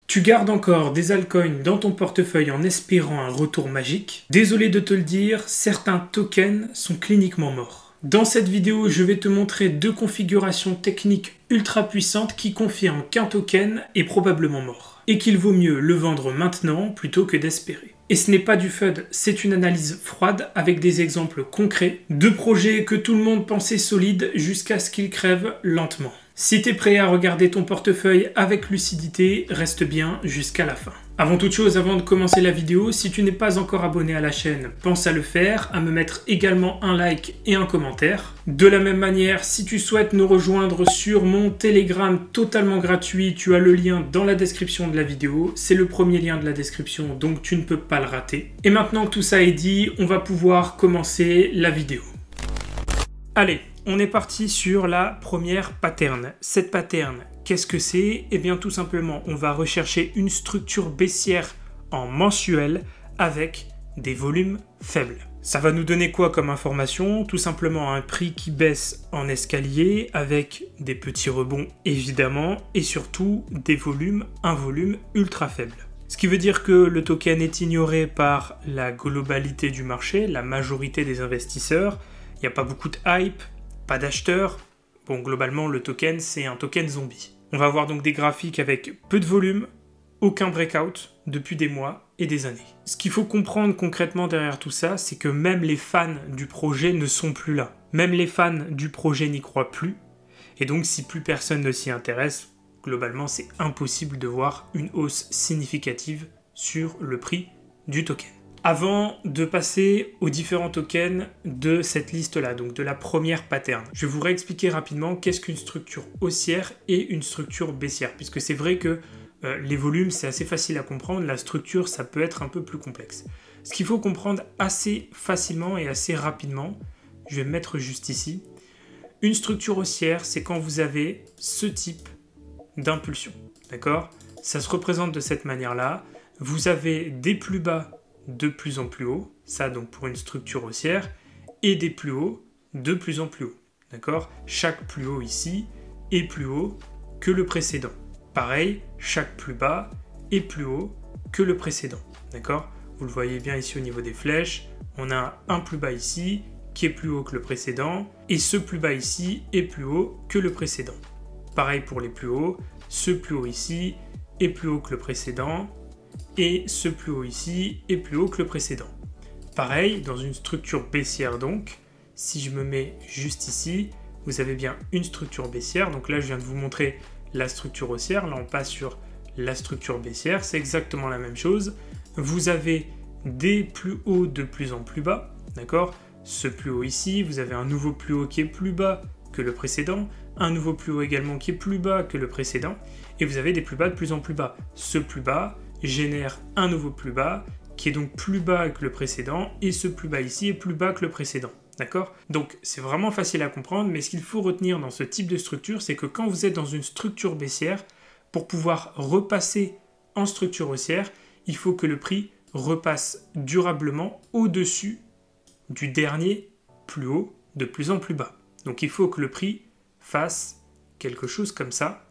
Tu gardes encore des altcoins dans ton portefeuille en espérant un retour magique? Désolé de te le dire, certains tokens sont cliniquement morts. Dans cette vidéo, je vais te montrer deux configurations techniques ultra puissantes qui confirment qu'un token est probablement mort et qu'il vaut mieux le vendre maintenant plutôt que d'espérer. Et ce n'est pas du FUD, c'est une analyse froide avec des exemples concrets de projets que tout le monde pensait solides jusqu'à ce qu'ils crèvent lentement. Si tu es prêt à regarder ton portefeuille avec lucidité, reste bien jusqu'à la fin. Avant toute chose, avant de commencer la vidéo, si tu n'es pas encore abonné à la chaîne, pense à le faire, à me mettre également un like et un commentaire. De la même manière, si tu souhaites nous rejoindre sur mon Telegram totalement gratuit, tu as le lien dans la description de la vidéo. C'est le premier lien de la description, donc tu ne peux pas le rater. Et maintenant que tout ça est dit, on va pouvoir commencer la vidéo. Allez, on est parti sur la première pattern. Cette pattern, qu'est-ce que c'est? Eh bien tout simplement, on va rechercher une structure baissière en mensuel avec des volumes faibles. Ça va nous donner quoi comme information? Tout simplement un prix qui baisse en escalier avec des petits rebonds évidemment et surtout un volume ultra faible. Ce qui veut dire que le token est ignoré par la globalité du marché, la majorité des investisseurs. Il n'y a pas beaucoup de hype, pas d'acheteurs. Bon, globalement, le token, c'est un token zombie. On va avoir donc des graphiques avec peu de volume, aucun breakout depuis des mois et des années. Ce qu'il faut comprendre concrètement derrière tout ça, c'est que même les fans du projet ne sont plus là. Même les fans du projet n'y croient plus. Et donc, si plus personne ne s'y intéresse, globalement, c'est impossible de voir une hausse significative sur le prix du token. Avant de passer aux différents tokens de cette liste-là, donc de la première pattern, je vais vous réexpliquer rapidement qu'est-ce qu'une structure haussière et une structure baissière, puisque c'est vrai que les volumes, c'est assez facile à comprendre, la structure, ça peut être un peu plus complexe. Ce qu'il faut comprendre assez facilement et assez rapidement, je vais me mettre juste ici, une structure haussière, c'est quand vous avez ce type d'impulsion, d'accord? Ça se représente de cette manière-là, vous avez des plus bas de plus en plus haut, ça donc pour une structure haussière, et des plus hauts de plus en plus haut, d'accord? Chaque plus haut ici est plus haut que le précédent. Pareil, chaque plus bas est plus haut que le précédent, d'accord? Vous le voyez bien ici au niveau des flèches, on a un plus bas ici qui est plus haut que le précédent, et ce plus bas ici est plus haut que le précédent. Pareil pour les plus hauts, ce plus haut ici est plus haut que le précédent, et ce plus haut ici est plus haut que le précédent. Pareil, dans une structure baissière donc, si je me mets juste ici, vous avez bien une structure baissière, donc là je viens de vous montrer la structure haussière, là on passe sur la structure baissière, c'est exactement la même chose. Vous avez des plus hauts de plus en plus bas, d'accord? Ce plus haut ici, vous avez un nouveau plus haut qui est plus bas que le précédent, un nouveau plus haut également qui est plus bas que le précédent, et vous avez des plus bas de plus en plus bas. Ce plus bas génère un nouveau plus bas, qui est donc plus bas que le précédent, et ce plus bas ici est plus bas que le précédent, d'accord? Donc c'est vraiment facile à comprendre, mais ce qu'il faut retenir dans ce type de structure, c'est que quand vous êtes dans une structure baissière, pour pouvoir repasser en structure haussière, il faut que le prix repasse durablement au-dessus du dernier plus haut de plus en plus bas. Donc il faut que le prix fasse quelque chose comme ça,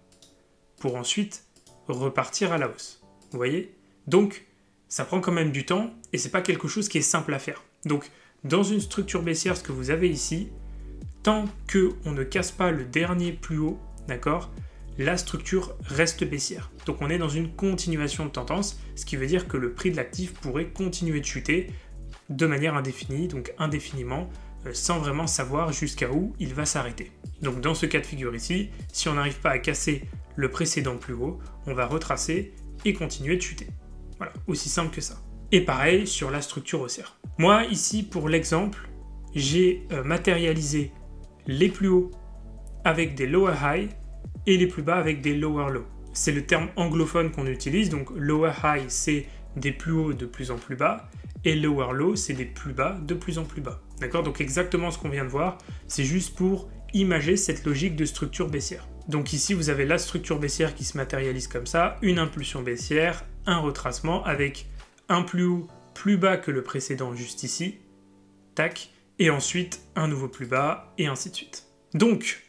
pour ensuite repartir à la hausse. Vous voyez? Donc, ça prend quand même du temps et c'est pas quelque chose qui est simple à faire. Donc, dans une structure baissière, ce que vous avez ici, tant qu'on ne casse pas le dernier plus haut, d'accord, la structure reste baissière. Donc, on est dans une continuation de tendance, ce qui veut dire que le prix de l'actif pourrait continuer de chuter de manière indéfinie, donc indéfiniment, sans vraiment savoir jusqu'à où il va s'arrêter. Donc, dans ce cas de figure ici, si on n'arrive pas à casser le précédent plus haut, on va retracer et continuer de chuter. Voilà, aussi simple que ça. Et pareil sur la structure haussière. Moi, ici, pour l'exemple, j'ai matérialisé les plus hauts avec des lower high et les plus bas avec des lower low. C'est le terme anglophone qu'on utilise, donc lower high, c'est des plus hauts de plus en plus bas, et lower low, c'est des plus bas de plus en plus bas. D'accord? Donc exactement ce qu'on vient de voir, c'est juste pour imager cette logique de structure baissière. Donc ici, vous avez la structure baissière qui se matérialise comme ça, une impulsion baissière, un retracement avec un plus haut plus bas que le précédent juste ici, tac, et ensuite un nouveau plus bas, et ainsi de suite. Donc,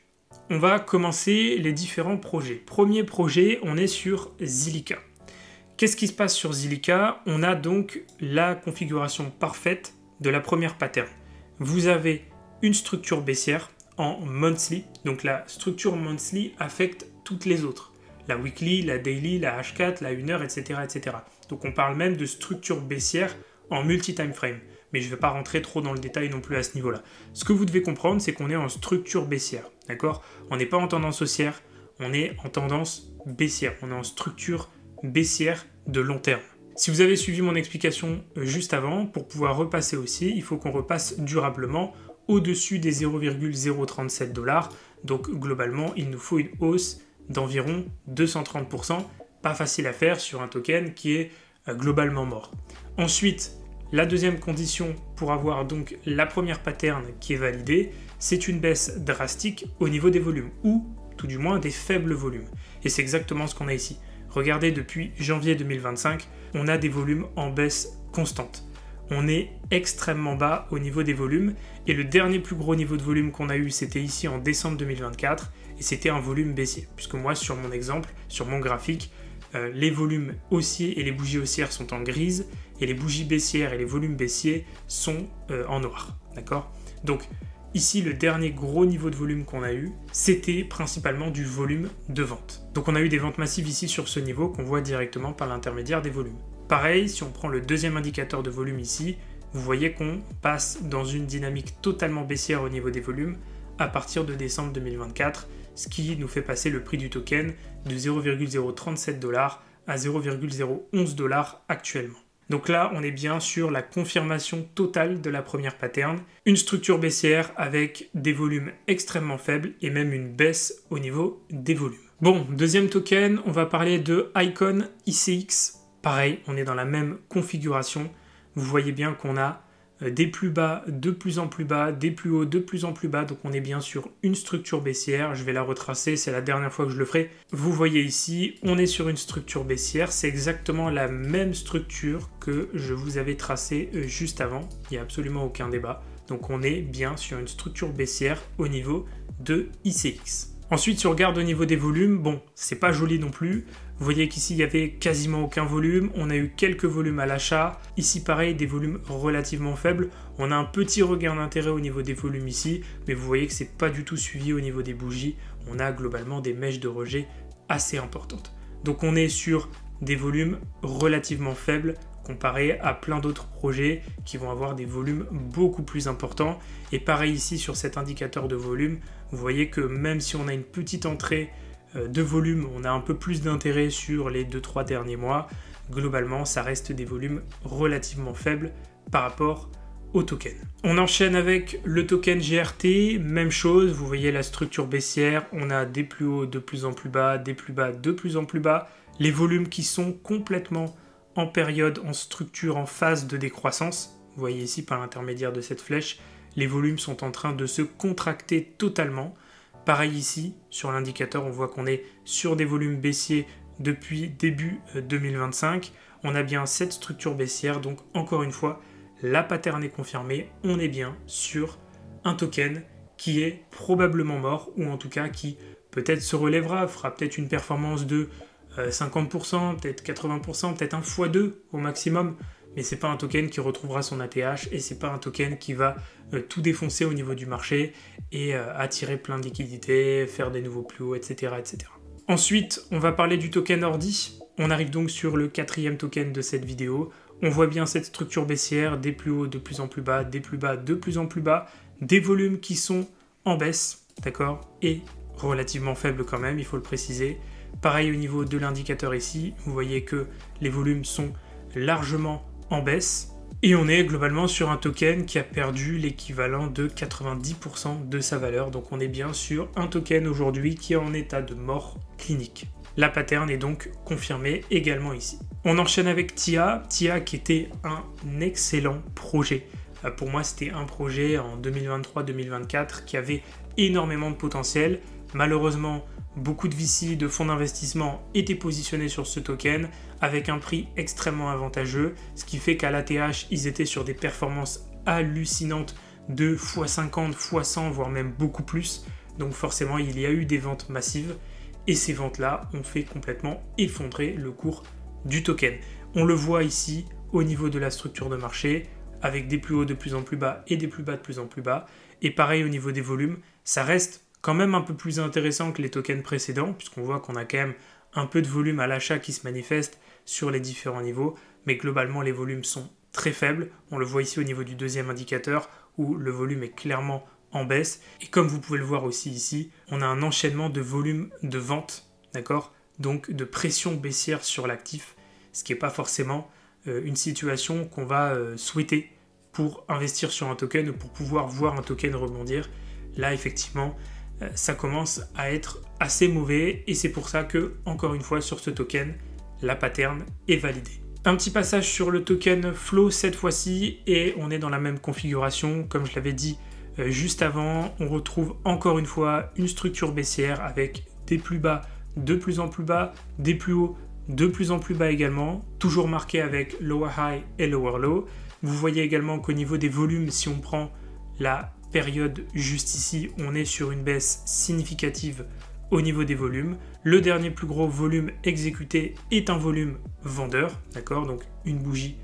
on va commencer les différents projets. Premier projet, on est sur Zilliqa. qu'est-ce qui se passe sur Zilliqa? On a donc la configuration parfaite de la première pattern. Vous avez une structure baissière en monthly, donc la structure monthly affecte toutes les autres. La weekly, la daily, la H4, la 1 heure, etc., etc. Donc on parle même de structure baissière en multi-time frame. Mais je ne vais pas rentrer trop dans le détail non plus à ce niveau-là. Ce que vous devez comprendre, c'est qu'on est en structure baissière, d'accord? On n'est pas en tendance haussière, on est en tendance baissière. On est en structure baissière de long terme. Si vous avez suivi mon explication juste avant, pour pouvoir repasser aussi, il faut qu'on repasse durablement au-dessus des 0,037 $. Donc globalement, il nous faut une hausse d'environ 230%. Pas facile à faire sur un token qui est globalement mort. Ensuite, la deuxième condition pour avoir donc la première pattern qui est validée, c'est une baisse drastique au niveau des volumes, ou tout du moins des faibles volumes. Et c'est exactement ce qu'on a ici. Regardez, depuis janvier 2025, on a des volumes en baisse constante. On est extrêmement bas au niveau des volumes, et le dernier plus gros niveau de volume qu'on a eu, c'était ici en décembre 2024, et c'était un volume baissier. Puisque moi, sur mon exemple, sur mon graphique, les volumes haussiers et les bougies haussières sont en grise, et les bougies baissières et les volumes baissiers sont en noir. D'accord? Donc, ici, le dernier gros niveau de volume qu'on a eu, c'était principalement du volume de vente. Donc on a eu des ventes massives ici sur ce niveau qu'on voit directement par l'intermédiaire des volumes. Pareil, si on prend le deuxième indicateur de volume ici, vous voyez qu'on passe dans une dynamique totalement baissière au niveau des volumes à partir de décembre 2024, ce qui nous fait passer le prix du token de 0,037 $ à 0,011 $ actuellement. Donc là, on est bien sur la confirmation totale de la première pattern, une structure baissière avec des volumes extrêmement faibles et même une baisse au niveau des volumes. Bon, deuxième token, on va parler de Icon ICX. Pareil, on est dans la même configuration. Vous voyez bien qu'on a des plus bas, de plus en plus bas, des plus hauts, de plus en plus bas. Donc on est bien sur une structure baissière. Je vais la retracer, c'est la dernière fois que je le ferai. Vous voyez ici, on est sur une structure baissière. C'est exactement la même structure que je vous avais tracée juste avant. Il n'y a absolument aucun débat. Donc on est bien sur une structure baissière au niveau de ICX. Ensuite, si on regarde au niveau des volumes, bon, c'est pas joli non plus. Vous voyez qu'ici, il n'y avait quasiment aucun volume. On a eu quelques volumes à l'achat. Ici, pareil, des volumes relativement faibles. On a un petit regain d'intérêt au niveau des volumes ici, mais vous voyez que c'est pas du tout suivi au niveau des bougies. On a globalement des mèches de rejet assez importantes. Donc on est sur des volumes relativement faibles comparé à plein d'autres projets qui vont avoir des volumes beaucoup plus importants. Et pareil ici sur cet indicateur de volume, vous voyez que même si on a une petite entrée de volume, on a un peu plus d'intérêt sur les 2-3 derniers mois. Globalement, ça reste des volumes relativement faibles par rapport au token. On enchaîne avec le token GRT, même chose, vous voyez la structure baissière, on a des plus hauts de plus en plus bas, des plus bas de plus en plus bas, les volumes qui sont complètement en période, en structure, en phase de décroissance. Vous voyez ici par l'intermédiaire de cette flèche, les volumes sont en train de se contracter totalement. Pareil ici, sur l'indicateur, on voit qu'on est sur des volumes baissiers depuis début 2025. On a bien cette structure baissière, donc encore une fois, la pattern est confirmée. On est bien sur un token qui est probablement mort, ou en tout cas qui peut-être se relèvera, fera peut-être une performance de 50%, peut-être 80%, peut-être un x2 au maximum, mais c'est pas un token qui retrouvera son ATH et c'est pas un token qui va tout défoncer au niveau du marché et attirer plein de liquidités, faire des nouveaux plus hauts, etc., etc. Ensuite, on va parler du token Ordi. On arrive donc sur le quatrième token de cette vidéo. On voit bien cette structure baissière, des plus hauts de plus en plus bas, des plus bas de plus en plus bas, des volumes qui sont en baisse, d'accord, et relativement faibles quand même, il faut le préciser. Pareil au niveau de l'indicateur ici, vous voyez que les volumes sont largement en baisse et on est globalement sur un token qui a perdu l'équivalent de 90% de sa valeur. Donc on est bien sur un token aujourd'hui qui est en état de mort clinique. La pattern est donc confirmée également ici. On enchaîne avec TIA. TIA qui était un excellent projet. Pour moi, c'était un projet en 2023-2024 qui avait énormément de potentiel. Malheureusement, beaucoup de VC, de fonds d'investissement étaient positionnés sur ce token avec un prix extrêmement avantageux, ce qui fait qu'à l'ATH, ils étaient sur des performances hallucinantes de x50, x100, voire même beaucoup plus. Donc forcément, il y a eu des ventes massives et ces ventes-là ont fait complètement effondrer le cours du token. On le voit ici au niveau de la structure de marché, avec des plus hauts de plus en plus bas et des plus bas de plus en plus bas. Et pareil au niveau des volumes, ça reste quand même un peu plus intéressant que les tokens précédents, puisqu'on voit qu'on a quand même un peu de volume à l'achat qui se manifeste sur les différents niveaux, mais globalement les volumes sont très faibles. On le voit ici au niveau du deuxième indicateur, où le volume est clairement en baisse. Et comme vous pouvez le voir aussi ici, on a un enchaînement de volume de vente, d'accord? Donc de pression baissière sur l'actif, ce qui n'est pas forcément une situation qu'on va souhaiter pour investir sur un token ou pour pouvoir voir un token rebondir. Là, effectivement, ça commence à être assez mauvais et c'est pour ça que, encore une fois, sur ce token, la pattern est validée. Un petit passage sur le token Flow cette fois-ci et on est dans la même configuration. Comme je l'avais dit juste avant, on retrouve encore une fois une structure baissière avec des plus bas de plus en plus bas, des plus hauts de plus en plus bas également, toujours marqué avec lower high et lower low. Vous voyez également qu'au niveau des volumes, si on prend la période juste ici, on est sur une baisse significative au niveau des volumes. Le dernier plus gros volume exécuté est un volume vendeur, d'accord, donc une bougie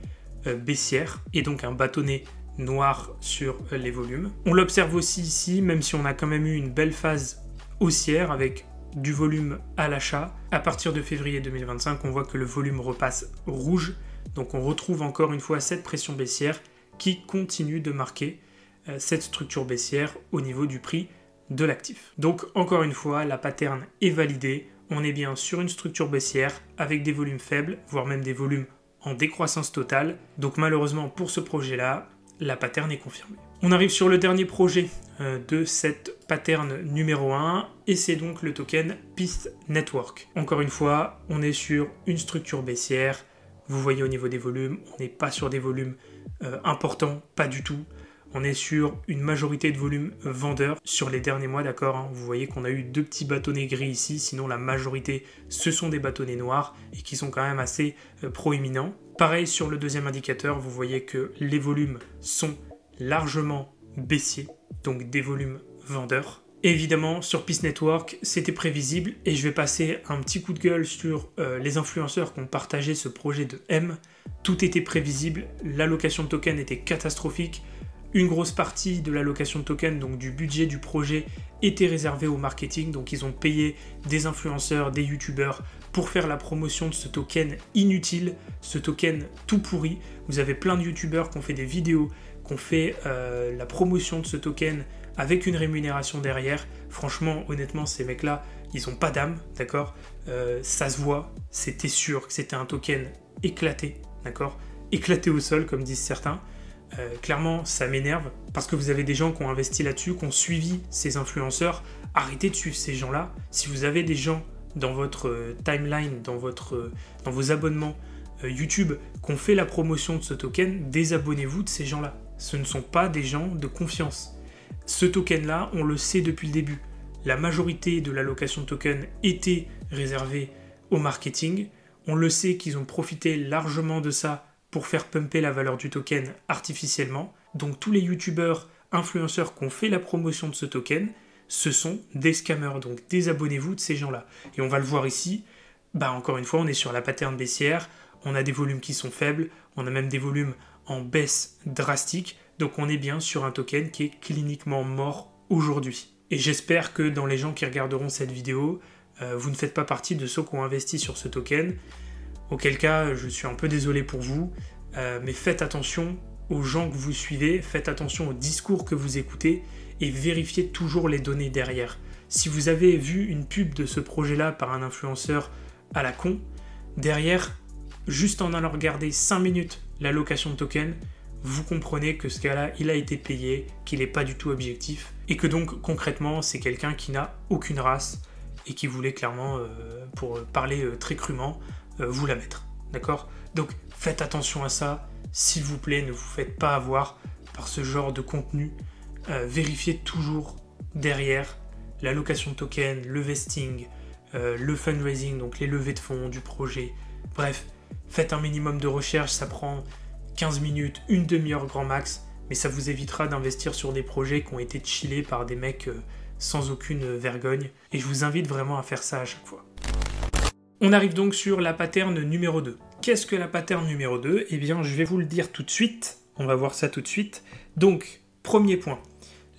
baissière et donc un bâtonnet noir sur les volumes. On l'observe aussi ici, même si on a quand même eu une belle phase haussière avec du volume à l'achat. À partir de février 2025, on voit que le volume repasse rouge, donc on retrouve encore une fois cette pression baissière qui continue de marquer cette structure baissière au niveau du prix de l'actif. Donc encore une fois, la pattern est validée, on est bien sur une structure baissière avec des volumes faibles, voire même des volumes en décroissance totale. Donc malheureusement pour ce projet-là, la pattern est confirmée. On arrive sur le dernier projet de cette pattern numéro 1 et c'est donc le token Pyth Network. Encore une fois, on est sur une structure baissière. Vous voyez au niveau des volumes, on n'est pas sur des volumes importants, pas du tout. On est sur une majorité de volumes vendeurs sur les derniers mois, d'accord, hein. Vous voyez qu'on a eu deux petits bâtonnets gris ici, sinon la majorité, ce sont des bâtonnets noirs et qui sont quand même assez proéminents. Pareil sur le deuxième indicateur, vous voyez que les volumes sont largement baissiers, donc des volumes vendeurs. Évidemment, sur Pyth Network, c'était prévisible et je vais passer un petit coup de gueule sur les influenceurs qui ont partagé ce projet de M. Tout était prévisible, l'allocation de tokens était catastrophique. Une grosse partie de l'allocation de tokens, donc du budget du projet, était réservée au marketing. Donc ils ont payé des influenceurs, des youtubeurs pour faire la promotion de ce token inutile, ce token tout pourri. Vous avez plein de youtubeurs qui ont fait des vidéos, qui ont fait la promotion de ce token avec une rémunération derrière. Franchement, honnêtement, ces mecs-là, ils n'ont pas d'âme, d'accord, ça se voit, c'était sûr que c'était un token éclaté, d'accord, éclaté au sol, comme disent certains. Clairement, ça m'énerve parce que vous avez des gens qui ont investi là-dessus, qui ont suivi ces influenceurs. Arrêtez de suivre ces gens-là. Si vous avez des gens dans votre timeline, dans vos abonnements YouTube qui ont fait la promotion de ce token, désabonnez-vous de ces gens-là. Ce ne sont pas des gens de confiance. Ce token-là, on le sait depuis le début. La majorité de l'allocation de token était réservée au marketing. On le sait qu'ils ont profité largement de ça pour faire pumper la valeur du token artificiellement. Donc tous les youtubeurs, influenceurs qui ont fait la promotion de ce token, ce sont des scammers. Donc désabonnez-vous de ces gens-là. Et on va le voir ici, encore une fois, on est sur la pattern baissière, on a des volumes qui sont faibles, on a même des volumes en baisse drastique, donc on est bien sur un token qui est cliniquement mort aujourd'hui. Et j'espère que dans les gens qui regarderont cette vidéo, vous ne faites pas partie de ceux qui ont investi sur ce token. Auquel cas, je suis un peu désolé pour vous, mais faites attention aux gens que vous suivez, faites attention aux discours que vous écoutez et vérifiez toujours les données derrière. Si vous avez vu une pub de ce projet-là par un influenceur à la con, derrière, juste en allant regarder 5 minutes l'allocation de token, vous comprenez que ce gars-là, il a été payé, qu'il n'est pas du tout objectif et que donc concrètement, c'est quelqu'un qui n'a aucune race et qui voulait clairement, pour parler très crûment, vous la mettre, d'accord? Donc faites attention à ça, s'il vous plaît, ne vous faites pas avoir par ce genre de contenu. Vérifiez toujours derrière l'allocation de token, le vesting, le fundraising, donc les levées de fonds du projet. Bref, faites un minimum de recherche, ça prend 15 minutes, une demi-heure grand max, mais ça vous évitera d'investir sur des projets qui ont été chillés par des mecs sans aucune vergogne. Et je vous invite vraiment à faire ça à chaque fois. On arrive donc sur la pattern numéro 2. Qu'est-ce que la pattern numéro 2? Eh bien, je vais vous le dire tout de suite. On va voir ça tout de suite. Donc, premier point.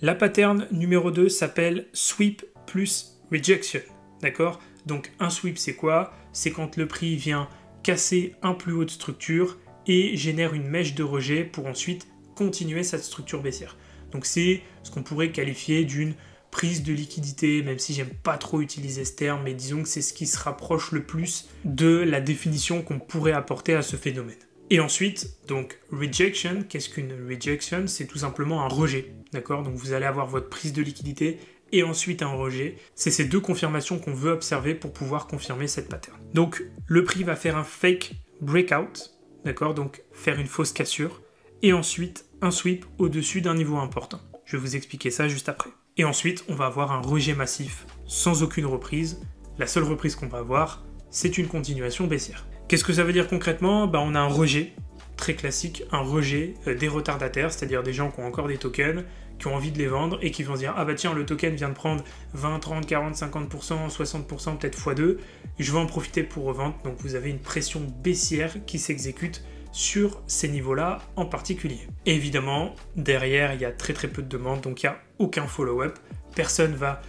La pattern numéro 2 s'appelle sweep plus rejection. D'accord? Donc, un sweep, c'est quoi? C'est quand le prix vient casser un plus haut de structure et génère une mèche de rejet pour ensuite continuer cette structure baissière. Donc, c'est ce qu'on pourrait qualifier d'une prise de liquidité, même si j'aime pas trop utiliser ce terme, mais disons que c'est ce qui se rapproche le plus de la définition qu'on pourrait apporter à ce phénomène. Et ensuite, donc rejection, qu'est-ce qu'une rejection? C'est tout simplement un rejet, d'accord? Donc vous allez avoir votre prise de liquidité et ensuite un rejet. C'est ces deux confirmations qu'on veut observer pour pouvoir confirmer cette pattern. Donc le prix va faire un fake breakout, d'accord? Donc faire une fausse cassure, et ensuite un sweep au-dessus d'un niveau important. Je vais vous expliquer ça juste après. Et ensuite, on va avoir un rejet massif sans aucune reprise. La seule reprise qu'on va avoir, c'est une continuation baissière. Qu'est-ce que ça veut dire concrètement? On a un rejet, très classique, un rejet des retardataires, c'est-à-dire des gens qui ont encore des tokens, qui ont envie de les vendre et qui vont se dire « Ah bah tiens, le token vient de prendre 20, 30, 40, 50%, 60%, peut-être x2, je vais en profiter pour revendre. » Donc vous avez une pression baissière qui s'exécute sur ces niveaux-là en particulier. Et évidemment, derrière, il y a très peu de demandes, donc il n'y a aucun follow-up. Personne va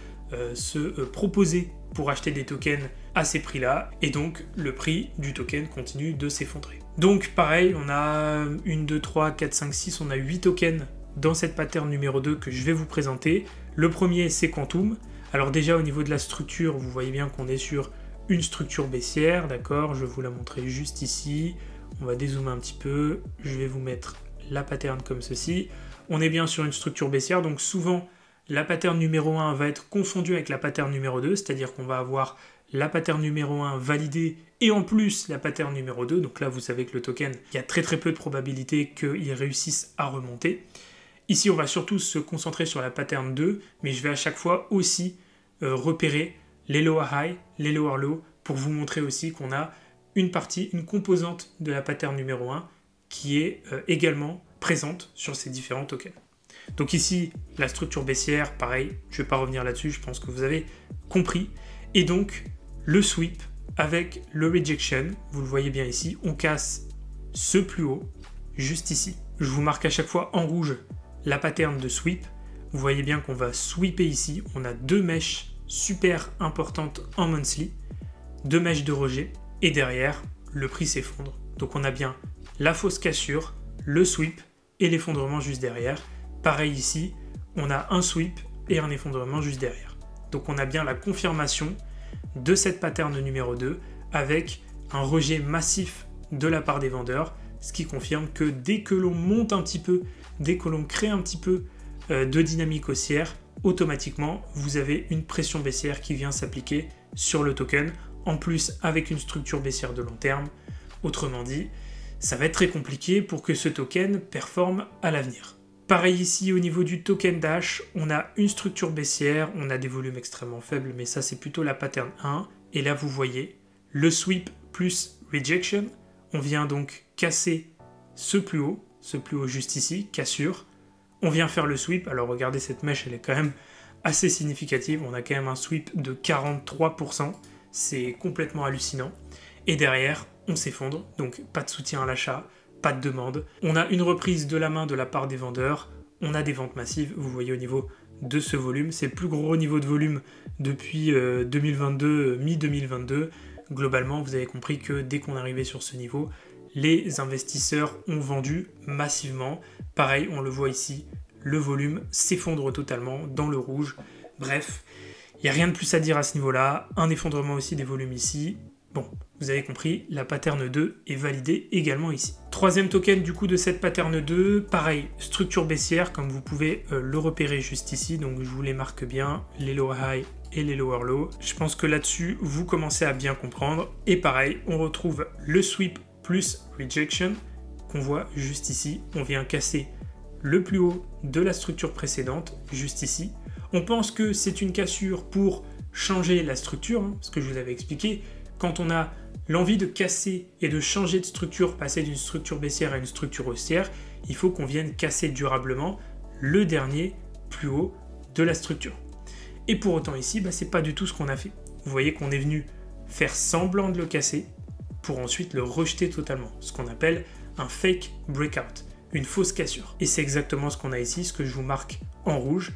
se proposer pour acheter des tokens à ces prix-là, et donc le prix du token continue de s'effondrer. Donc pareil, on a 1, 2, 3, 4, 5, 6, on a 8 tokens dans cette pattern numéro 2 que je vais vous présenter. Le premier, c'est Quantum. Alors déjà, au niveau de la structure, vous voyez bien qu'on est sur une structure baissière, d'accord? Je vais vous la montrer juste ici. On va dézoomer un petit peu, je vais vous mettre la pattern comme ceci. On est bien sur une structure baissière, donc souvent la pattern numéro 1 va être confondue avec la pattern numéro 2, c'est-à-dire qu'on va avoir la pattern numéro 1 validée et en plus la pattern numéro 2. Donc là, vous savez que le token, il y a très peu de probabilité qu'il réussisse à remonter. Ici, on va surtout se concentrer sur la pattern 2, mais je vais à chaque fois aussi repérer les lower high, les lower low, pour vous montrer aussi qu'on a une composante de la pattern numéro 1 qui est également présente sur ces différents tokens. Donc ici, la structure baissière, pareil, je ne vais pas revenir là-dessus, je pense que vous avez compris. Et donc, le sweep avec le rejection, vous le voyez bien ici, on casse ce plus haut, juste ici. Je vous marque à chaque fois en rouge la pattern de sweep. Vous voyez bien qu'on va sweeper ici. On a deux mèches super importantes en monthly, deux mèches de rejet, et derrière, le prix s'effondre. Donc on a bien la fausse cassure, le sweep et l'effondrement juste derrière. Pareil ici, on a un sweep et un effondrement juste derrière. Donc on a bien la confirmation de cette pattern numéro 2 avec un rejet massif de la part des vendeurs, ce qui confirme que dès que l'on monte un petit peu, dès que l'on crée un petit peu de dynamique haussière, automatiquement vous avez une pression baissière qui vient s'appliquer sur le token, en plus avec une structure baissière de long terme. Autrement dit, ça va être très compliqué pour que ce token performe à l'avenir. Pareil ici au niveau du token Dash, on a une structure baissière, on a des volumes extrêmement faibles, mais ça c'est plutôt la pattern 1. Et là vous voyez le sweep plus rejection. On vient donc casser ce plus haut juste ici, cassure. On vient faire le sweep, alors regardez cette mèche, elle est quand même assez significative. On a quand même un sweep de 43%, c'est complètement hallucinant. Et derrière, on s'effondre, donc pas de soutien à l'achat, pas de demande. On a une reprise de la main de la part des vendeurs, on a des ventes massives, vous voyez au niveau de ce volume, c'est le plus gros niveau de volume depuis 2022, mi-2022. Globalement, vous avez compris que dès qu'on est arrivé sur ce niveau, les investisseurs ont vendu massivement. Pareil, on le voit ici, le volume s'effondre totalement dans le rouge. Bref, il n'y a rien de plus à dire à ce niveau-là. Un effondrement aussi des volumes ici. Bon, vous avez compris, la pattern 2 est validée également ici. Troisième token du coup de cette pattern 2, pareil, structure baissière, comme vous pouvez le repérer juste ici. Donc je vous les marque bien, les lower high et les lower low. Je pense que là-dessus, vous commencez à bien comprendre. Et pareil, on retrouve le sweep plus rejection qu'on voit juste ici. On vient casser le plus haut de la structure précédente, juste ici. On pense que c'est une cassure pour changer la structure, ce que je vous avais expliqué. Quand on a l'envie de casser et de changer de structure, passer d'une structure baissière à une structure haussière, il faut qu'on vienne casser durablement le dernier plus haut de la structure. Et pour autant ici, c'est pas du tout ce qu'on a fait. Vous voyez qu'on est venu faire semblant de le casser pour ensuite le rejeter totalement, ce qu'on appelle un fake breakout, une fausse cassure. Et c'est exactement ce qu'on a ici, ce que je vous marque en rouge,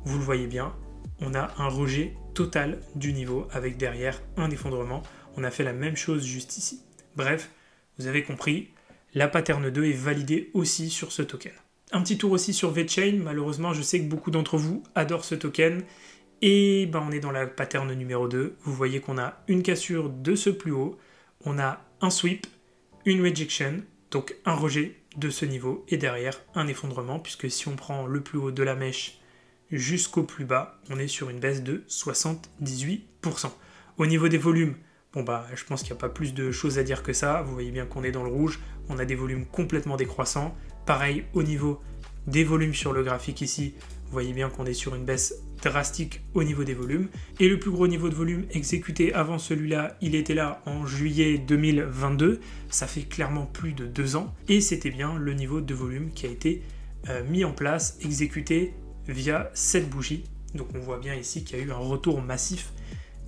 vous le voyez bien, on a un rejet total du niveau avec derrière un effondrement. On a fait la même chose juste ici. Bref, vous avez compris, la pattern 2 est validée aussi sur ce token. Un petit tour aussi sur VeChain, malheureusement je sais que beaucoup d'entre vous adorent ce token, et ben on est dans la pattern numéro 2, vous voyez qu'on a une cassure de ce plus haut, on a un sweep, une rejection, donc un rejet de ce niveau, et derrière un effondrement, puisque si on prend le plus haut de la mèche jusqu'au plus bas, on est sur une baisse de 78%. Au niveau des volumes, bon bah je pense qu'il n'y a pas plus de choses à dire que ça, vous voyez bien qu'on est dans le rouge, on a des volumes complètement décroissants. Pareil au niveau des volumes sur le graphique ici, vous voyez bien qu'on est sur une baisse drastique au niveau des volumes. Et le plus gros niveau de volume exécuté avant celui-là, il était là en juillet 2022, ça fait clairement plus de 2 ans, et c'était bien le niveau de volume qui a été mis en place, exécuté via cette bougie. Donc on voit bien ici qu'il y a eu un retour massif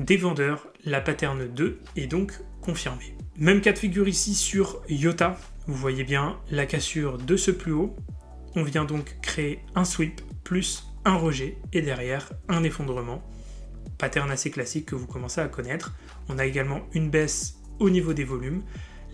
des vendeurs, la pattern 2 est donc confirmée. Même cas de figure ici sur IOTA, vous voyez bien la cassure de ce plus haut, on vient donc créer un sweep plus un rejet et derrière un effondrement, pattern assez classique que vous commencez à connaître. On a également une baisse au niveau des volumes,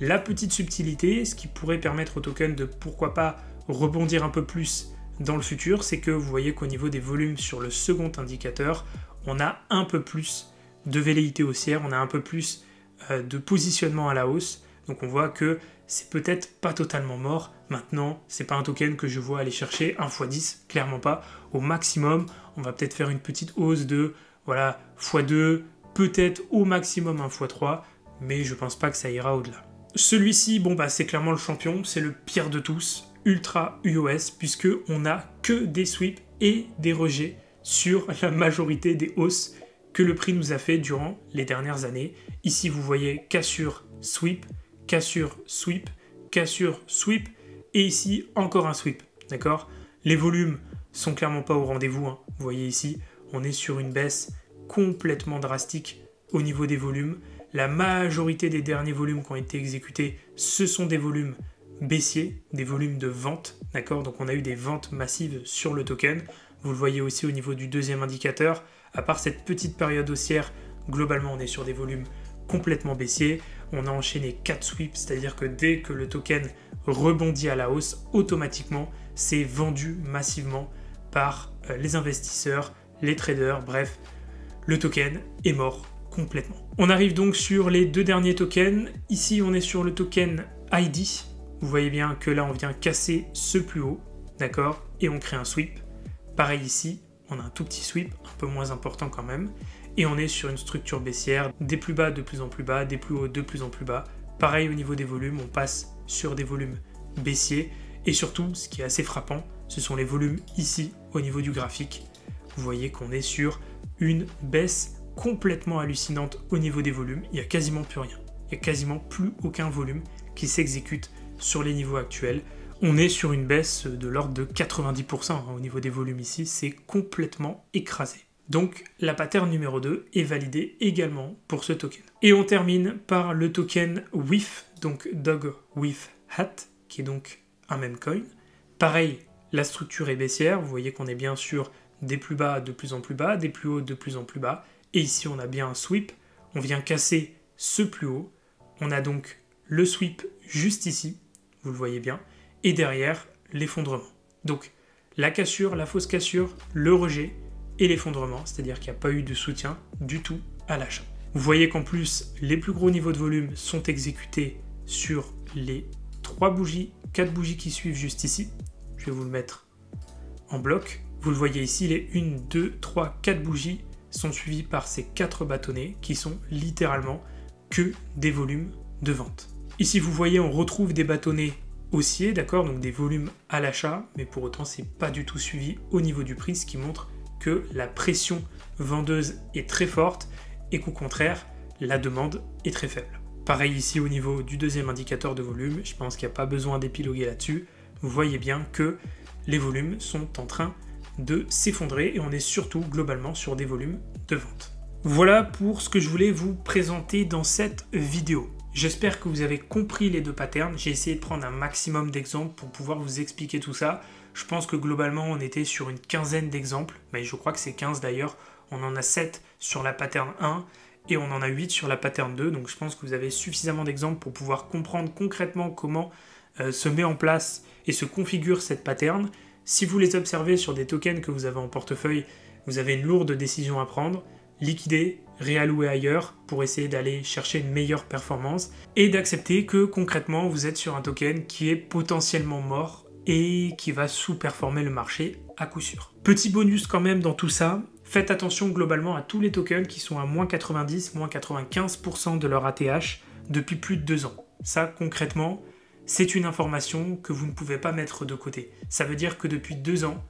la petite subtilité, ce qui pourrait permettre au token de pourquoi pas rebondir un peu plus dans le futur, c'est que vous voyez qu'au niveau des volumes sur le second indicateur, on a un peu plus de velléité haussière, on a un peu plus de positionnement à la hausse, donc on voit que c'est peut-être pas totalement mort. Maintenant, c'est pas un token que je vois aller chercher 1 x 10, clairement pas. Au maximum, on va peut-être faire une petite hausse de voilà, x2, peut-être au maximum 1 x 3, mais je pense pas que ça ira au-delà. Celui-ci, bon bah c'est clairement le champion, c'est le pire de tous, ultra UOS, puisque on a que des sweeps et des rejets sur la majorité des hausses que le prix nous a fait durant les dernières années. Ici, vous voyez cassure, sweep, cassure, sweep, cassure, sweep, et ici, encore un sweep, d'accord? Les volumes sont clairement pas au rendez-vous, hein. Vous voyez ici, on est sur une baisse complètement drastique au niveau des volumes. La majorité des derniers volumes qui ont été exécutés, ce sont des volumes baissiers, des volumes de vente, d'accord? Donc on a eu des ventes massives sur le token. Vous le voyez aussi au niveau du deuxième indicateur, à part cette petite période haussière, globalement on est sur des volumes complètement baissiers. On a enchaîné 4 sweeps, c'est-à-dire que dès que le token rebondit à la hausse, automatiquement c'est vendu massivement par les investisseurs, les traders, bref, le token est mort complètement. On arrive donc sur les deux derniers tokens. Ici on est sur le token ID. Vous voyez bien que là on vient casser ce plus haut, d'accord, et on crée un sweep. Pareil ici, on a un tout petit sweep, un peu moins important quand même, et on est sur une structure baissière, des plus bas de plus en plus bas, des plus hauts de plus en plus bas. Pareil au niveau des volumes, on passe sur des volumes baissiers, et surtout, ce qui est assez frappant, ce sont les volumes ici, au niveau du graphique. Vous voyez qu'on est sur une baisse complètement hallucinante au niveau des volumes, il n'y a quasiment plus rien. Il n'y a quasiment plus aucun volume qui s'exécute sur les niveaux actuels. On est sur une baisse de l'ordre de 90% hein, au niveau des volumes ici, c'est complètement écrasé. Donc la pattern numéro 2 est validée également pour ce token. Et on termine par le token WIF, donc Dog with Hat, qui est donc un meme coin. Pareil, la structure est baissière, vous voyez qu'on est bien sur des plus bas de plus en plus bas, des plus hauts de plus en plus bas, et ici on a bien un sweep, on vient casser ce plus haut, on a donc le sweep juste ici, vous le voyez bien, et derrière l'effondrement. Donc la cassure, la fausse cassure, le rejet et l'effondrement, c'est-à-dire qu'il n'y a pas eu de soutien du tout à l'achat. Vous voyez qu'en plus, les plus gros niveaux de volume sont exécutés sur les 3 bougies, 4 bougies qui suivent juste ici. Je vais vous le mettre en bloc. Vous le voyez ici, les 1, 2, 3, 4 bougies sont suivies par ces 4 bâtonnets qui sont littéralement que des volumes de vente. Ici, vous voyez, on retrouve des bâtonnets haussiers, d'accord, donc des volumes à l'achat, mais pour autant, c'est pas du tout suivi au niveau du prix, ce qui montre que la pression vendeuse est très forte et qu'au contraire, la demande est très faible. Pareil ici au niveau du deuxième indicateur de volume, je pense qu'il n'y a pas besoin d'épiloguer là-dessus. Vous voyez bien que les volumes sont en train de s'effondrer et on est surtout globalement sur des volumes de vente. Voilà pour ce que je voulais vous présenter dans cette vidéo. J'espère que vous avez compris les deux patterns. J'ai essayé de prendre un maximum d'exemples pour pouvoir vous expliquer tout ça. Je pense que globalement, on était sur une quinzaine d'exemples, mais je crois que c'est 15 d'ailleurs. On en a 7 sur la pattern 1 et on en a 8 sur la pattern 2. Donc je pense que vous avez suffisamment d'exemples pour pouvoir comprendre concrètement comment se met en place et se configure cette pattern. Si vous les observez sur des tokens que vous avez en portefeuille, vous avez une lourde décision à prendre. Liquider, réallouer ailleurs pour essayer d'aller chercher une meilleure performance et d'accepter que concrètement vous êtes sur un token qui est potentiellement mort et qui va sous-performer le marché à coup sûr. Petit bonus quand même dans tout ça, faites attention globalement à tous les tokens qui sont à moins 90, moins 95% de leur ATH depuis plus de 2 ans. Ça concrètement, c'est une information que vous ne pouvez pas mettre de côté. Ça veut dire que depuis 2 ans,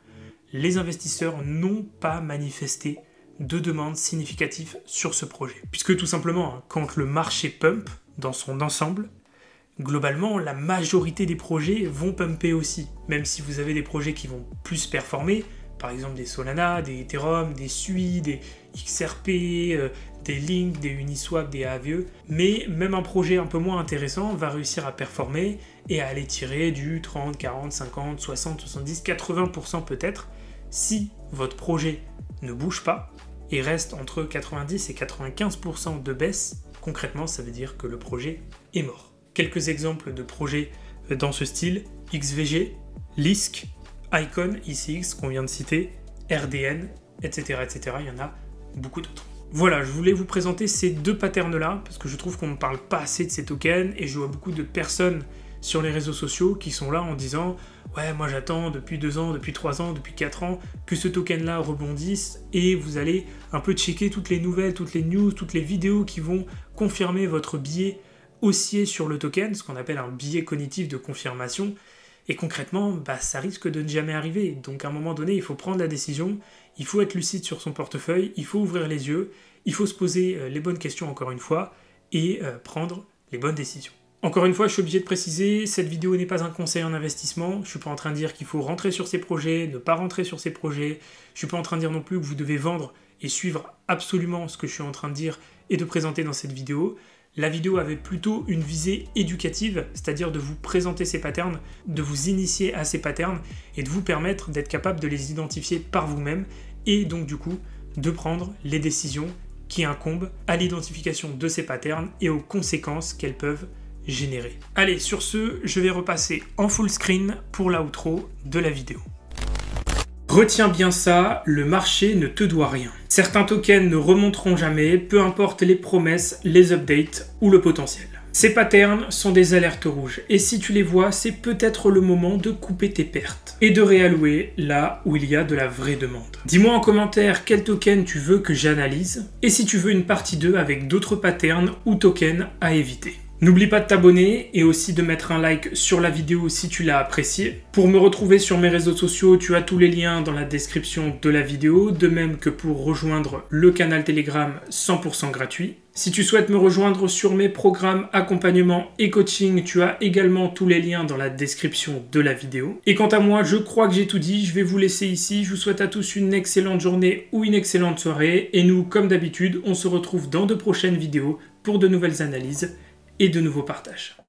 les investisseurs n'ont pas manifesté de demandes significatives sur ce projet. Puisque tout simplement, quand le marché pump dans son ensemble, globalement, la majorité des projets vont pumper aussi. Même si vous avez des projets qui vont plus performer, par exemple des Solana, des Ethereum, des SUI, des XRP, des Link, des Uniswap, des AVE. Mais même un projet un peu moins intéressant va réussir à performer et à aller tirer du 30, 40, 50, 60, 70, 80% peut-être. Si votre projet ne bouge pas et reste entre 90 et 95% de baisse, concrètement ça veut dire que le projet est mort. Quelques exemples de projets dans ce style: XVG, Lisk, Icon, ICX qu'on vient de citer, RDN, etc., etc. Il y en a beaucoup d'autres. Voilà, je voulais vous présenter ces deux patterns-là parce que je trouve qu'on ne parle pas assez de ces tokens et je vois beaucoup de personnes sur les réseaux sociaux qui sont là en disant « Ouais, moi j'attends depuis 2 ans, depuis 3 ans, depuis 4 ans que ce token-là rebondisse » et vous allez un peu checker toutes les nouvelles, toutes les news, toutes les vidéos qui vont confirmer votre biais haussier sur le token, ce qu'on appelle un biais cognitif de confirmation. Et concrètement, ça risque de ne jamais arriver. Donc à un moment donné, il faut prendre la décision, il faut être lucide sur son portefeuille, il faut ouvrir les yeux, il faut se poser les bonnes questions encore une fois et prendre les bonnes décisions. Encore une fois, je suis obligé de préciser, cette vidéo n'est pas un conseil en investissement. Je ne suis pas en train de dire qu'il faut rentrer sur ces projets, ne pas rentrer sur ces projets. Je ne suis pas en train de dire non plus que vous devez vendre et suivre absolument ce que je suis en train de dire et de présenter dans cette vidéo. La vidéo avait plutôt une visée éducative, c'est-à-dire de vous présenter ces patterns, de vous initier à ces patterns et de vous permettre d'être capable de les identifier par vous-même et donc du coup de prendre les décisions qui incombent à l'identification de ces patterns et aux conséquences qu'elles peuvent générer. Allez, sur ce, je vais repasser en full screen pour l'outro de la vidéo. Retiens bien ça, le marché ne te doit rien. Certains tokens ne remonteront jamais, peu importe les promesses, les updates ou le potentiel. Ces patterns sont des alertes rouges et si tu les vois, c'est peut-être le moment de couper tes pertes et de réallouer là où il y a de la vraie demande. Dis-moi en commentaire quel token tu veux que j'analyse et si tu veux une partie 2 avec d'autres patterns ou tokens à éviter. N'oublie pas de t'abonner et aussi de mettre un like sur la vidéo si tu l'as appréciée. Pour me retrouver sur mes réseaux sociaux, tu as tous les liens dans la description de la vidéo, de même que pour rejoindre le canal Telegram 100% gratuit. Si tu souhaites me rejoindre sur mes programmes accompagnement et coaching, tu as également tous les liens dans la description de la vidéo. Et quant à moi, je crois que j'ai tout dit, je vais vous laisser ici. Je vous souhaite à tous une excellente journée ou une excellente soirée. Et nous, comme d'habitude, on se retrouve dans de prochaines vidéos pour de nouvelles analyses et de nouveaux partages.